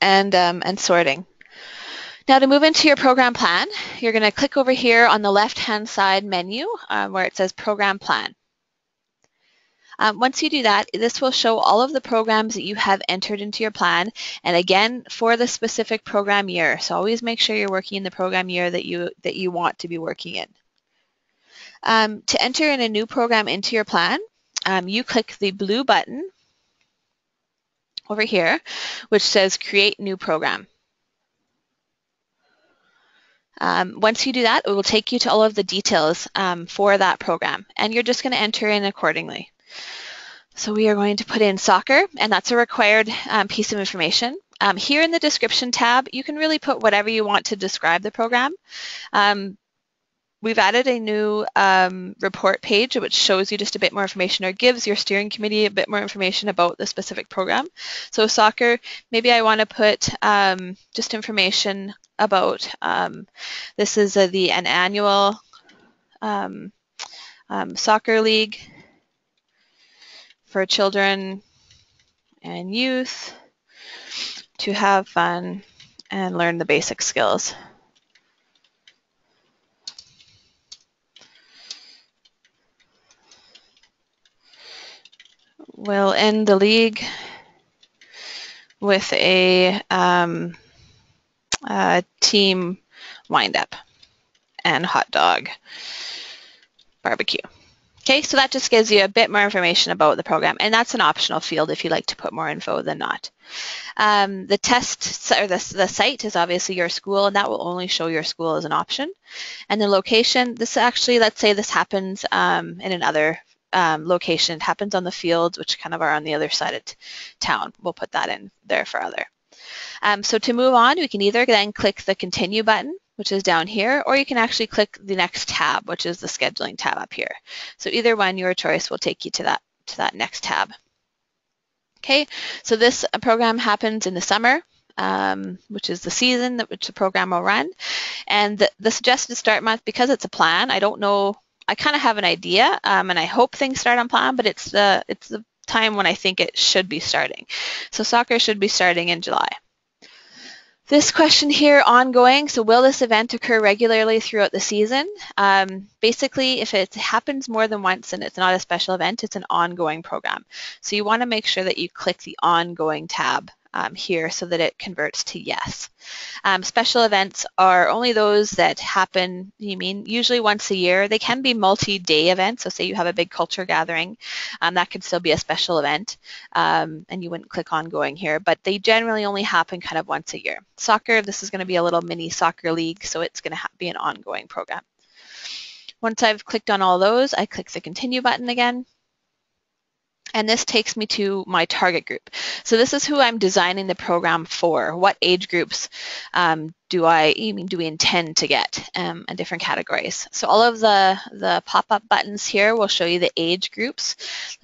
and sorting. Now to move into your program plan, you're going to click over here on the left-hand side menu where it says Program Plan. Once you do that, this will show all of the programs that you have entered into your plan, and again, for the specific program year. So always make sure you're working in the program year that you want to be working in. To enter in a new program into your plan, you click the blue button over here, which says Create New Program. Once you do that, it will take you to all of the details for that program, and you're just going to enter in accordingly. So we are going to put in soccer, and that's a required piece of information. Here in the description tab, you can really put whatever you want to describe the program. We've added a new report page which shows you just a bit more information or gives your steering committee a bit more information about the specific program. So soccer, maybe I want to put just information about this is an annual soccer league for children and youth to have fun and learn the basic skills. We'll end the league with a team wind-up and hot dog barbecue. Okay, so that just gives you a bit more information about the program, and that's an optional field if you like to put more info than not. The test, or the site is obviously your school, and that will only show your school as an option. And the location, this actually, let's say this happens in another location. It happens on the fields, which kind of are on the other side of town. We'll put that in there for other. So to move on, we can either then click the Continue button, which is down here, or you can actually click the next tab, which is the Scheduling tab up here. So either one, your choice, will take you to that next tab. Okay, so this program happens in the summer, which is the season that which the program will run. And the suggested start month, because it's a plan, I don't know, I kind of have an idea, and I hope things start on plan, but it's the time when I think it should be starting. So soccer should be starting in July. This question here, ongoing, so will this event occur regularly throughout the season? Basically, if it happens more than once and it's not a special event, it's an ongoing program. So you want to make sure that you click the ongoing tab here so that it converts to yes. Special events are only those that happen, usually once a year. They can be multi-day events, so say you have a big culture gathering, that could still be a special event, and you wouldn't click ongoing here, but they generally only happen kind of once a year. Soccer, this is going to be a little mini soccer league, so it's going to be an ongoing program. Once I've clicked on all those, I click the Continue button again. And this takes me to my target group. So this is who I'm designing the program for. What age groups do we intend to get in different categories? So all of the pop-up buttons here will show you the age groups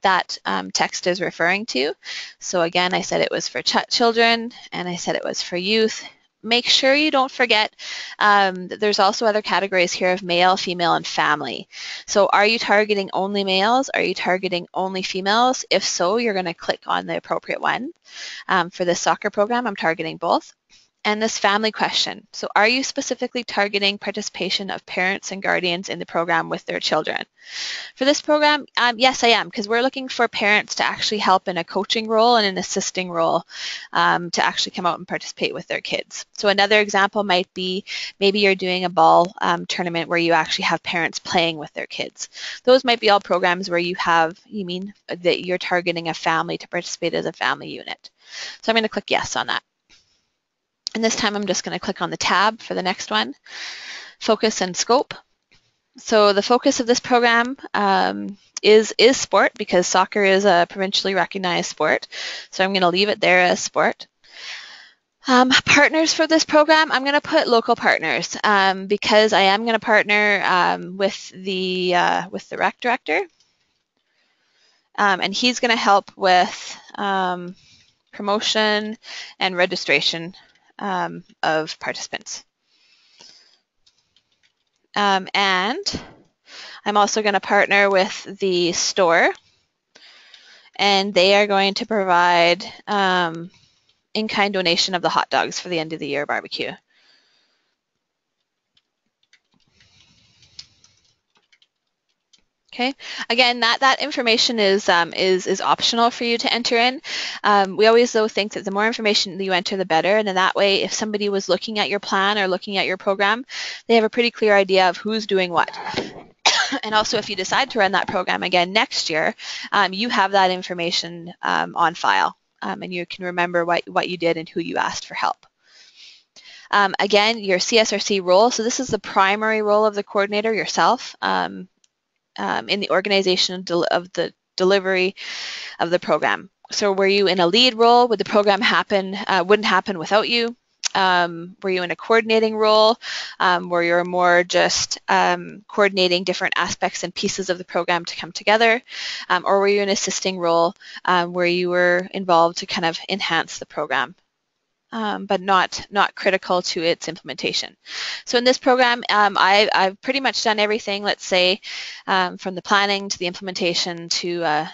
that text is referring to. So again, I said it was for children, and I said it was for youth. Make sure you don't forget that there's also other categories here of male, female, and family. So are you targeting only males? Are you targeting only females? If so, you're going to click on the appropriate one. For this soccer program, I'm targeting both. And this family question. So are you specifically targeting participation of parents and guardians in the program with their children? For this program, yes, I am, because we're looking for parents to actually help in a coaching role and an assisting role to actually come out and participate with their kids. So another example might be maybe you're doing a ball tournament where you actually have parents playing with their kids. Those might be all programs where you have, that you're targeting a family to participate as a family unit. So I'm going to click yes on that. And this time I'm just going to click on the tab for the next one, focus and scope. So the focus of this program is sport, because soccer is a provincially recognized sport. So I'm going to leave it there as sport. Partners for this program, I'm going to put local partners because I am going to partner with the rec director. And he's going to help with promotion and registration of participants. And I'm also going to partner with the store, and they are going to provide in-kind donation of the hot dogs for the end of the year barbecue. Okay. Again, that information is optional for you to enter in. We always though think that the more information that you enter, the better. And then that way, if somebody was looking at your plan or looking at your program, they have a pretty clear idea of who's doing what. And also, if you decide to run that program again next year, you have that information on file, and you can remember what you did and who you asked for help. Again, your CSRC role. So this is the primary role of the coordinator yourself. In the organization of the delivery of the program. So were you in a lead role? Would the program wouldn't happen without you? Were you in a coordinating role where you're more just coordinating different aspects and pieces of the program to come together? Or were you in an assisting role where you were involved to kind of enhance the program? But not critical to its implementation. So in this program, I've pretty much done everything, let's say, from the planning to the implementation to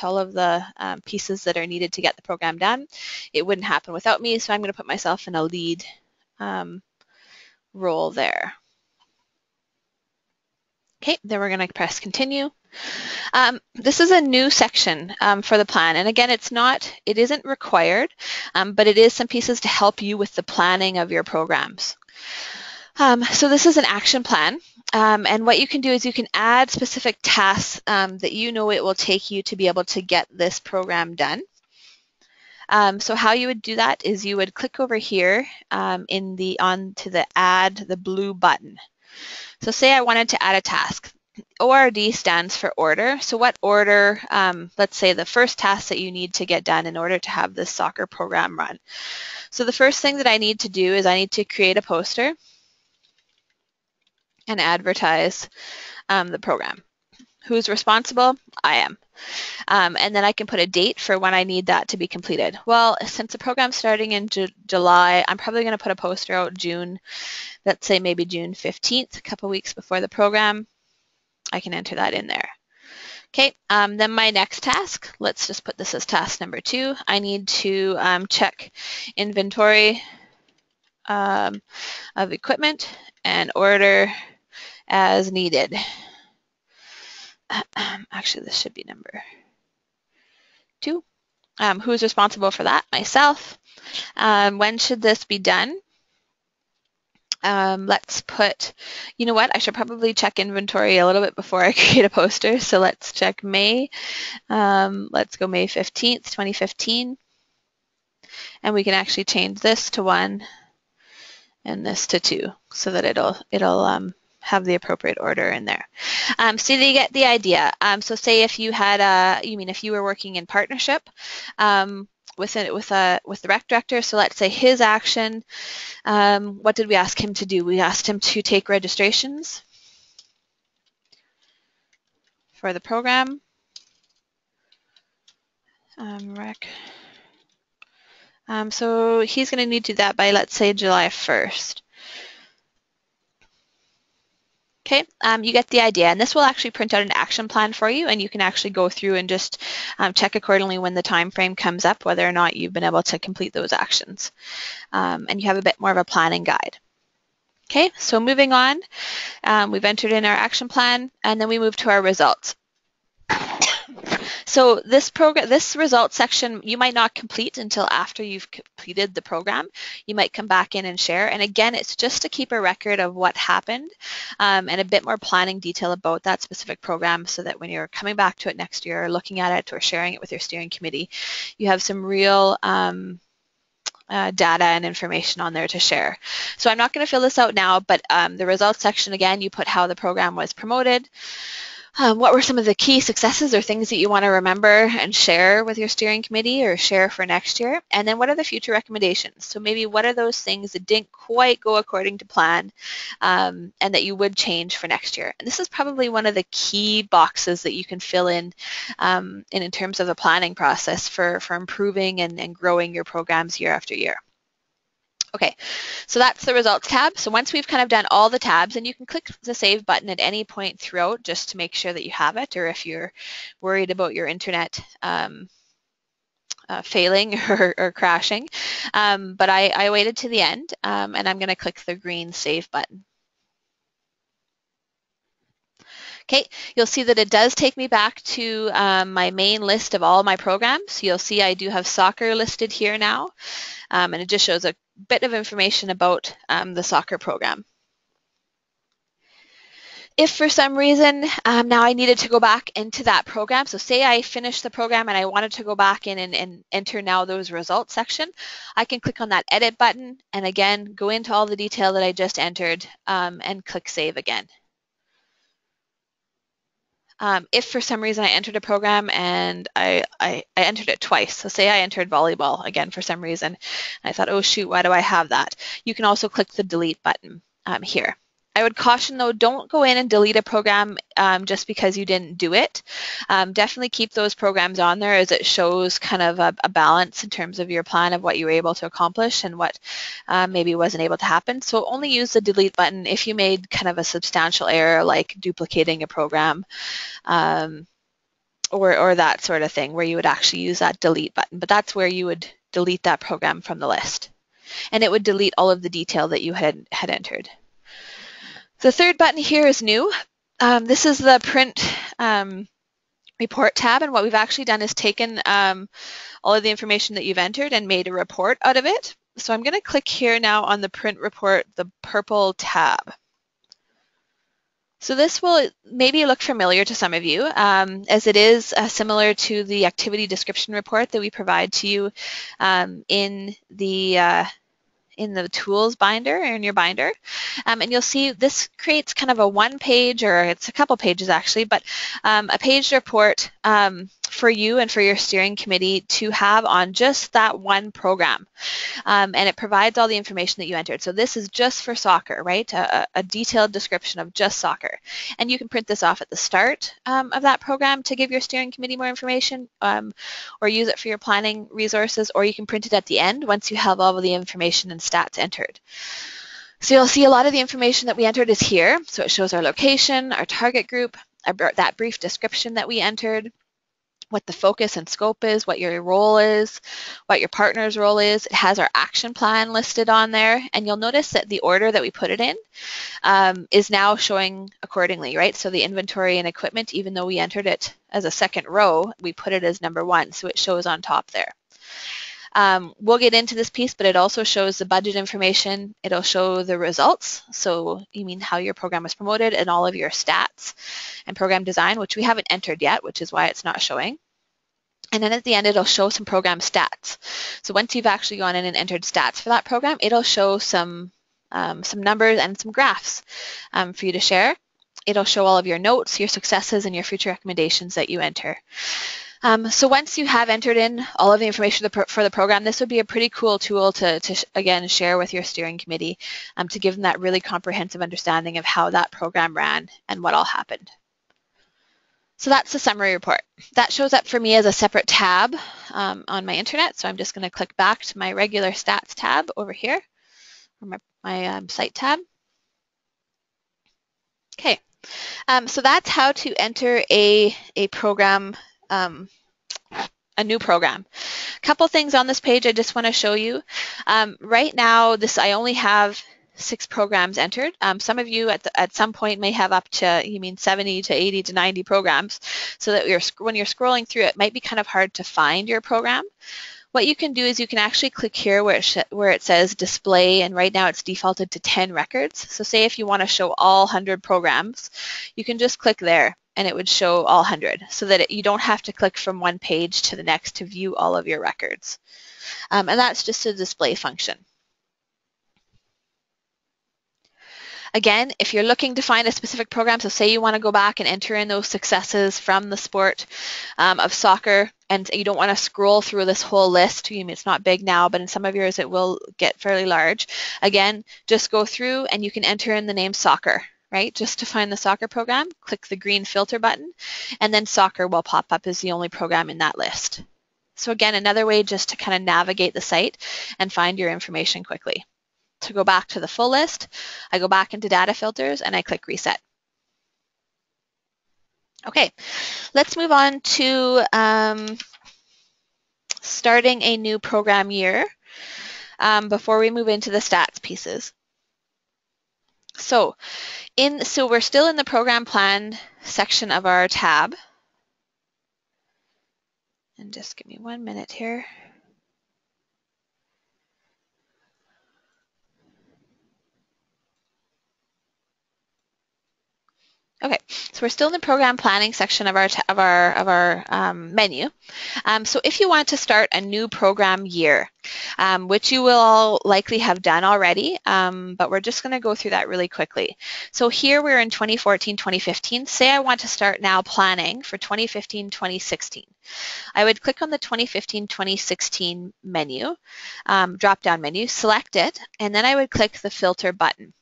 all of the pieces that are needed to get the program done. It wouldn't happen without me, so I'm going to put myself in a lead role there. Okay, then we're going to press continue. This is a new section for the plan, and again, it isn't required, but it is some pieces to help you with the planning of your programs. So this is an action plan, and what you can do is you can add specific tasks that you know it will take you to be able to get this program done. So how you would do that is you would click over here onto the add the blue button. So say I wanted to add a task. ORD stands for order. So what order, let's say the first task that you need to get done in order to have this soccer program run. So the first thing that I need to do is I need to create a poster and advertise the program. Who's responsible? I am. And then I can put a date for when I need that to be completed. Well, since the program's starting in July, I'm probably going to put a poster out June, let's say maybe June 15th, a couple weeks before the program. I can enter that in there. Okay, then my next task, let's just put this as task number 2. I need to check inventory of equipment and order as needed. Actually, this should be number 2. Who's responsible for that? Myself. When should this be done? Let's put, you know what, I should probably check inventory a little bit before I create a poster. So let's check May. Let's go May 15th, 2015. And we can actually change this to 1 and this to 2 so that it'll have the appropriate order in there. So you get the idea. So say if you had if you were working in partnership, with the rec director, so let's say his action, what did we ask him to do? We asked him to take registrations for the program. Rec. So he's going to need to do that by, let's say, July 1st. Okay, you get the idea, and this will actually print out an action plan for you, and you can actually go through and just check accordingly when the time frame comes up whether or not you've been able to complete those actions. And you have a bit more of a planning guide. Okay, so moving on, we've entered in our action plan, and then we move to our results. So this results section you might not complete until after you've completed the program. You might come back in and share. And again, it's just to keep a record of what happened and a bit more planning detail about that specific program so that when you're coming back to it next year or looking at it or sharing it with your steering committee, you have some real data and information on there to share. So I'm not going to fill this out now, but the results section, again, you put how the program was promoted. What were some of the key successes or things that you want to remember and share with your steering committee or share for next year? And then what are the future recommendations? So maybe what are those things that didn't quite go according to plan and that you would change for next year? And this is probably one of the key boxes that you can fill in terms of the planning process for improving and growing your programs year after year. Okay, so that's the results tab. So once we've kind of done all the tabs, and you can click the save button at any point throughout just to make sure that you have it, or if you're worried about your internet failing or crashing, but I waited to the end, and I'm going to click the green Save button. Okay, you'll see that it does take me back to my main list of all my programs. You'll see I do have soccer listed here now, and it just shows a bit of information about the soccer program. If for some reason now I needed to go back into that program, so say I finished the program and I wanted to go back in and enter now those results section, I can click on that edit button and again go into all the detail that I just entered and click save again. If for some reason I entered a program and I entered it twice, so say I entered volleyball again for some reason, and I thought, oh shoot, why do I have that? You can also click the delete button here. I would caution though, don't go in and delete a program just because you didn't do it. Definitely keep those programs on there as it shows kind of a balance in terms of your plan of what you were able to accomplish and what maybe wasn't able to happen. So only use the delete button if you made kind of a substantial error like duplicating a program or that sort of thing where you would actually use that delete button. But that's where you would delete that program from the list. And it would delete all of the detail that you had entered. The third button here is new. This is the print report tab, and what we've actually done is taken all of the information that you've entered and made a report out of it. So I'm going to click here now on the print report, the purple tab. So this will maybe look familiar to some of you, as it is similar to the activity description report that we provide to you in the tools binder or in your binder. And you'll see this creates kind of a one-page, or it's a couple pages actually, but a page report for you and for your steering committee to have on just that one program. And it provides all the information that you entered. So this is just for soccer, right? A detailed description of just soccer. And you can print this off at the start of that program to give your steering committee more information, or use it for your planning resources, or you can print it at the end once you have all of the information and stats entered. So you'll see a lot of the information that we entered is here. So it shows our location, our target group, that brief description that we entered, what the focus and scope is, what your role is, what your partner's role is. It has our action plan listed on there, and you'll notice that the order that we put it in is now showing accordingly, right? So the inventory and equipment, even though we entered it as a second row, we put it as number 1, so it shows on top there. We'll get into this piece, but it also shows the budget information. It'll show the results, so you mean how your program was promoted, and all of your stats and program design, which we haven't entered yet, which is why it's not showing. And then at the end, it'll show some program stats. So once you've actually gone in and entered stats for that program, it'll show some numbers and some graphs for you to share. It'll show all of your notes, your successes, and your future recommendations that you enter. So once you have entered in all of the information for the program, this would be a pretty cool tool to again, share with your steering committee to give them that really comprehensive understanding of how that program ran and what all happened. So that's the summary report. That shows up for me as a separate tab on my internet. So I'm just going to click back to my regular stats tab over here, or my site tab. Okay, so that's how to enter a program, a new program. A couple things on this page I just want to show you. Right now, I only have 6 programs entered. Some of you at some point may have up to, 70 to 80 to 90 programs, so that when you're scrolling through it might be kind of hard to find your program. What you can do is you can actually click here where it says display, and right now it's defaulted to 10 records. So say if you want to show all 100 programs, you can just click there and it would show all 100, so that you don't have to click from one page to the next to view all of your records. And that's just a display function. Again, if you're looking to find a specific program, so say you want to go back and enter in those successes from the sport of soccer, and you don't want to scroll through this whole list. It's not big now, but in some of yours it will get fairly large. Again, just go through and you can enter in the name soccer, right? Just to find the soccer program, click the green filter button, and then soccer will pop up as the only program in that list. So again, another way just to kind of navigate the site and find your information quickly. To go back to the full list, I go back into data filters and I click reset. Okay, let's move on to starting a new program year before we move into the stats pieces. So we're still in the program plan section of our tab. And just give me 1 minute here. Okay, so we're still in the program planning section of our menu. So if you want to start a new program year, which you will all likely have done already, but we're just going to go through that really quickly. So here we're in 2014-2015. Say I want to start now planning for 2015-2016. I would click on the 2015-2016 menu, drop-down menu, select it, and then I would click the filter button.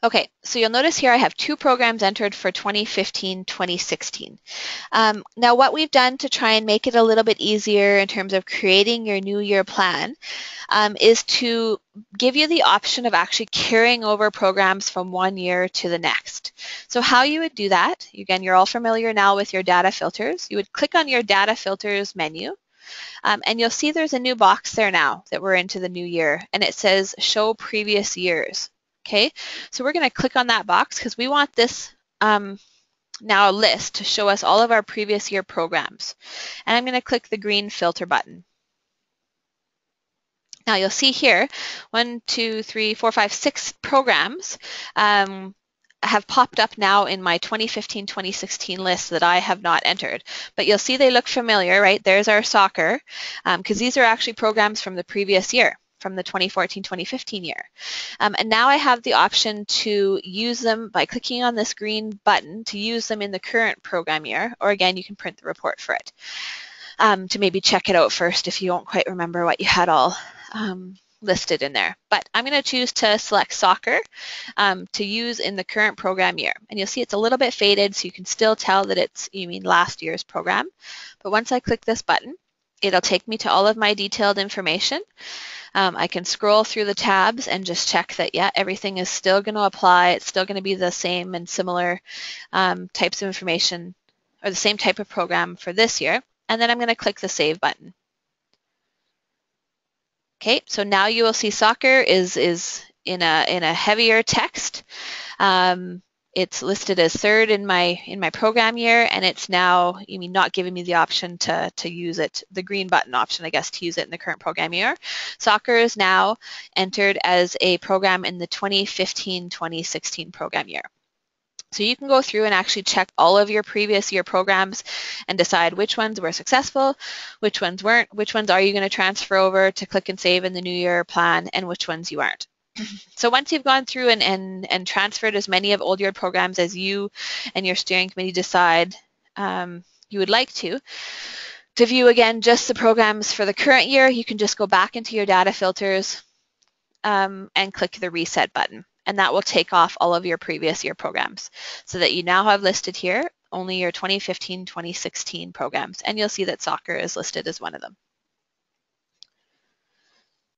Okay, so you'll notice here I have 2 programs entered for 2015-2016. Now what we've done to try and make it a little bit easier in terms of creating your new year plan is to give you the option of actually carrying over programs from one year to the next. So how you would do that, again, you're all familiar now with your data filters. You would click on your data filters menu, and you'll see there's a new box there now that we're into the new year, and it says show previous years. Okay, so we're going to click on that box because we want this now a list to show us all of our previous year programs. And I'm going to click the green filter button. Now you'll see here 1, 2, 3, 4, 5, 6 programs have popped up now in my 2015-2016 list that I have not entered. But you'll see they look familiar, right? There's our soccer, because these are actually programs from the previous year, from the 2014-2015 year. And now I have the option to use them by clicking on this green button to use them in the current program year, or again, you can print the report for it to maybe check it out first if you don't quite remember what you had all listed in there. But I'm going to choose to select soccer to use in the current program year. And you'll see it's a little bit faded, so you can still tell that it's, you mean last year's program. But once I click this button, it'll take me to all of my detailed information. I can scroll through the tabs and just check that, yeah, everything is still going to apply. It's still going to be the same and similar types of information, or the same type of program for this year. And then I'm going to click the Save button. Okay, so now you will see soccer is in a heavier text. It's listed as third in my program year, and it's now, you mean, not giving me the option to use it, the green button option, I guess, to use it in the current program year. Soccer is now entered as a program in the 2015-2016 program year. So you can go through and actually check all of your previous year programs and decide which ones were successful, which ones weren't, which ones are you going to transfer over to click and save in the new year plan, and which ones you aren't. So once you've gone through and transferred as many of old year programs as you and your steering committee decide you would like to view again just the programs for the current year, you can just go back into your data filters and click the reset button. And that will take off all of your previous year programs so that you now have listed here only your 2015-2016 programs. And you'll see that soccer is listed as one of them.